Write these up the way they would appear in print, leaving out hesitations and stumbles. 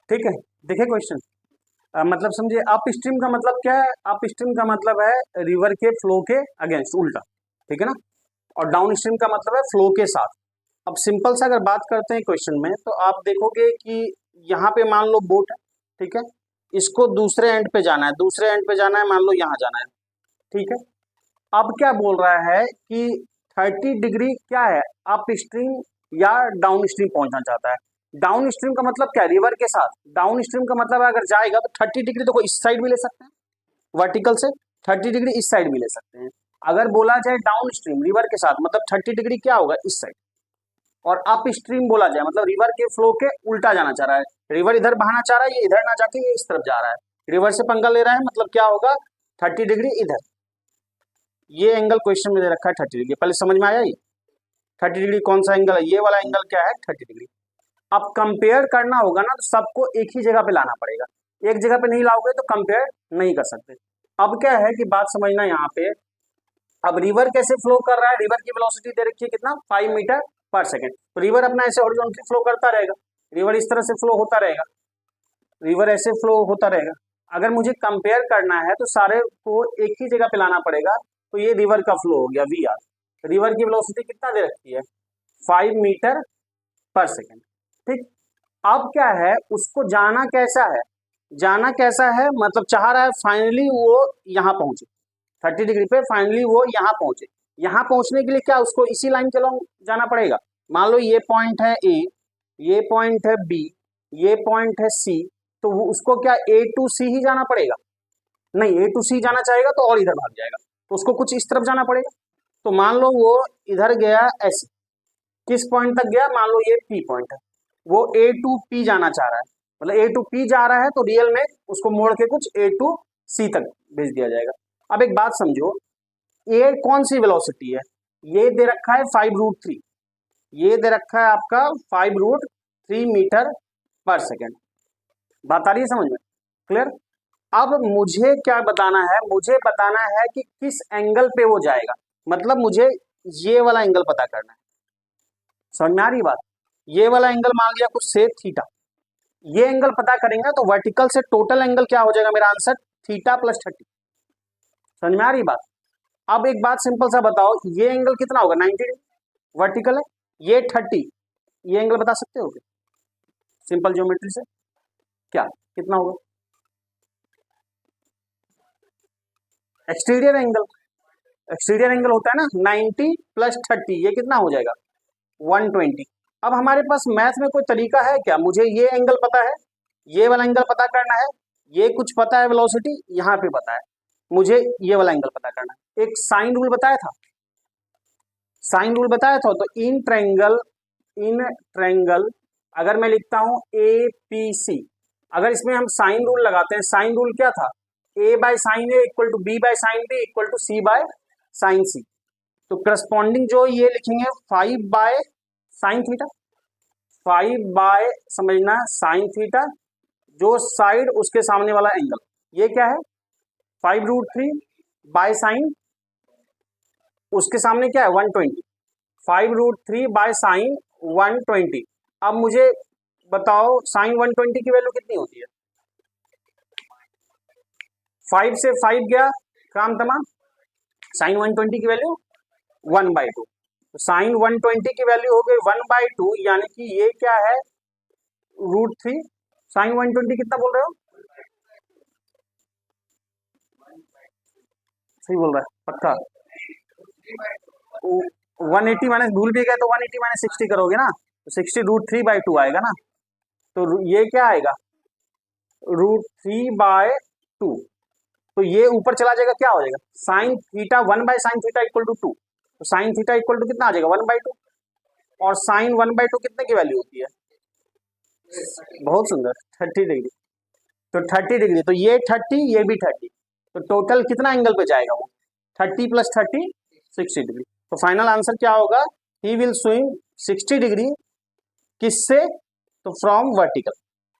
ठीक है, देखिए क्वेश्चन मतलब समझिए, अप स्ट्रीम का मतलब क्या है? अप स्ट्रीम का मतलब है रिवर के फ्लो के अगेंस्ट, उल्टा, ठीक है ना। और डाउन स्ट्रीम का मतलब है फ्लो के साथ। अब सिंपल सा अगर बात करते हैं क्वेश्चन में, तो आप देखोगे कि यहाँ पे मान लो बोट है, ठीक है, इसको दूसरे एंड पे जाना है, दूसरे एंड पे जाना है, मान लो यहाँ जाना है, ठीक है। अब क्या बोल रहा है कि 30 डिग्री क्या है, अप स्ट्रीम या डाउन स्ट्रीम पहुंचना चाहता है। डाउन स्ट्रीम का मतलब क्या है? रिवर के साथ। डाउन स्ट्रीम का मतलब अगर जाएगा तो 30 डिग्री देखो इस साइड भी ले सकते हैं, वर्टिकल से 30 डिग्री इस साइड भी ले सकते हैं। अगर बोला जाए डाउन स्ट्रीम रिवर के साथ, मतलब 30 डिग्री क्या होगा, इस साइड। और अप स्ट्रीम बोला जाए मतलब रिवर के फ्लो के उल्टा जाना चाह रहा है, रिवर इधर बहाना चाह रहा है, ये इधर ना जाके ये इस तरफ जा रहा है, रिवर से पंगा ले रहा है, मतलब क्या होगा, 30 डिग्री इधर। ये एंगल क्वेश्चन में दे रखा है 30 डिग्री, पहले समझ में आया ये 30 डिग्री कौन सा एंगल है? ये वाला एंगल क्या है, 30 डिग्री। अब कंपेयर करना होगा ना, तो सबको एक ही जगह पे लाना पड़ेगा, एक जगह पे नहीं लाओगे तो कंपेयर नहीं कर सकते। अब क्या है कि बात समझना यहाँ पे, अब रिवर कैसे फ्लो कर रहा है, रिवर की वेलोसिटी दे रखी है कितना, 5 मीटर पर सेकेंड। तो रिवर अपना ऐसे हॉरिजॉन्टली फ्लो करता रहेगा, रिवर इस तरह से फ्लो होता रहेगा, रिवर ऐसे फ्लो होता रहेगा। अगर मुझे कंपेयर करना है तो सारे को एक ही जगह पे लाना पड़ेगा, तो ये रिवर का फ्लो हो गया वी आर। रिवर की वेलोसिटी कितना दे रखी है, 5 मीटर पर सेकेंड, ठीक। अब क्या है, उसको जाना कैसा है, जाना कैसा है मतलब चाह रहा है फाइनली वो यहाँ पहुंचे, 30 डिग्री पे फाइनली वो यहाँ पहुंचे। यहाँ पहुंचने के लिए क्या उसको इसी लाइन के लॉन्ग जाना पड़ेगा। मान लो ये पॉइंट है ए, ये पॉइंट है बी, ये पॉइंट है सी, तो वो उसको क्या ए टू सी ही जाना पड़ेगा? नहीं, ए टू सी जाना चाहेगा तो और इधर भाग जाएगा, तो उसको कुछ इस तरफ जाना पड़ेगा। तो मान लो वो इधर गया ऐसे, किस पॉइंट तक गया, मान लो ये पी पॉइंट है, वो ए टू पी जाना चाह रहा है, मतलब ए टू पी जा रहा है, तो रियल में उसको मोड़ के कुछ ए टू सी तक भेज दिया जाएगा। अब एक बात समझो, ये कौन सी वेलोसिटी है, ये दे रखा है 5√3, ये दे रखा है आपका 5√3 मीटर पर सेकेंड। बात आ रही है समझ में, क्लियर। अब मुझे क्या बताना है, मुझे बताना है कि किस एंगल पे वो जाएगा, मतलब मुझे ये वाला एंगल पता करना है। समझ में आ रही बात, ये वाला एंगल मान लिया कुछ से थीटा, ये एंगल पता करेंगे तो वर्टिकल से टोटल एंगल क्या हो जाएगा, मेरा आंसर थीटा प्लस 30। समझ में आ रही बात। अब एक बात सिंपल सा बताओ, ये एंगल कितना होगा, 90 डिग्री वर्टिकल है, ये 30, ये एंगल बता सकते हो क्या सिंपल ज्योमेट्री से, क्या कितना होगा? एक्सटीरियर एंगल, एक्सटीरियर एंगल होता है ना 90 प्लस 30, ये कितना हो जाएगा, 120। अब हमारे पास मैथ में कोई तरीका है क्या, मुझे ये एंगल पता है, ये वाला एंगल पता करना है, ये कुछ पता है वेलोसिटी यहाँ पे पता है, मुझे ये वाला एंगल पता करना है। एक साइन रूल बताया था, साइन रूल बताया था, तो इन ट्रायंगल अगर मैं लिखता हूं ए पी सी, अगर इसमें हम साइन रूल लगाते हैं, साइन रूल क्या था, a by sine a equal to b by sine b equal to c by sine c. तो करस्पॉन्डिंग जो ये लिखेंगे 5 बाय साइन थीटा, 5 बाय समझना साइन थीटा, जो साइड उसके सामने वाला एंगल, ये क्या है 5√3 बाय साइन, उसके सामने क्या है 120, 5√3 बाय साइन 120। अब मुझे बताओ साइन 120 की वैल्यू कितनी होती है, 5 से 5 गया, काम तमाम, साइन 120 की वैल्यू 1/2, तो साइन 120 की वैल्यू हो गई 1/2, यानी कि ये क्या है √3, साइन 120 कितना बोल रहे हो, सही बोल रहा है पक्का, 180 माइनस भूल भी गए तो 180 माइनस 60 करोगे ना, तो 60√3/2 आएगा ना, तो ये क्या आएगा √3/2, तो ये ऊपर चला जाएगा, क्या हो जाएगा sine theta 1 by sine theta equal to 2, तो साइन थीटा इक्वल टू कितना आ जाएगा 1/2, और साइन 1/2 कितने की वैल्यू होती है, बहुत सुंदर 30 डिग्री, तो 30 डिग्री, तो ये 30 ये भी 30, तो टोटल कितना एंगल पे जाएगा वो 30 प्लस 30 60 डिग्री। तो फाइनल आंसर क्या होगा, ही विल स्विंग 60 डिग्री, किससे, तो फ्रॉम वर्टिकल।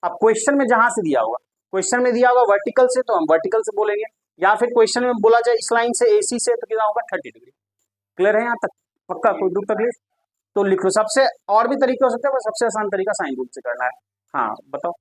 अब क्वेश्चन में जहां से दिया होगा, क्वेश्चन में दिया होगा वर्टिकल से, तो हम वर्टिकल से बोलेंगे, या फिर क्वेश्चन में बोला जाए इस लाइन से एसी से, तो कितना होगा 30 डिग्री। क्लियर है यहाँ तक, पक्का, कोई दुख तकलीफ तो लिख लो। सबसे और भी तरीके हो सकते हैं, पर सबसे आसान तरीका साइन रूल से करना है। हाँ बताओ।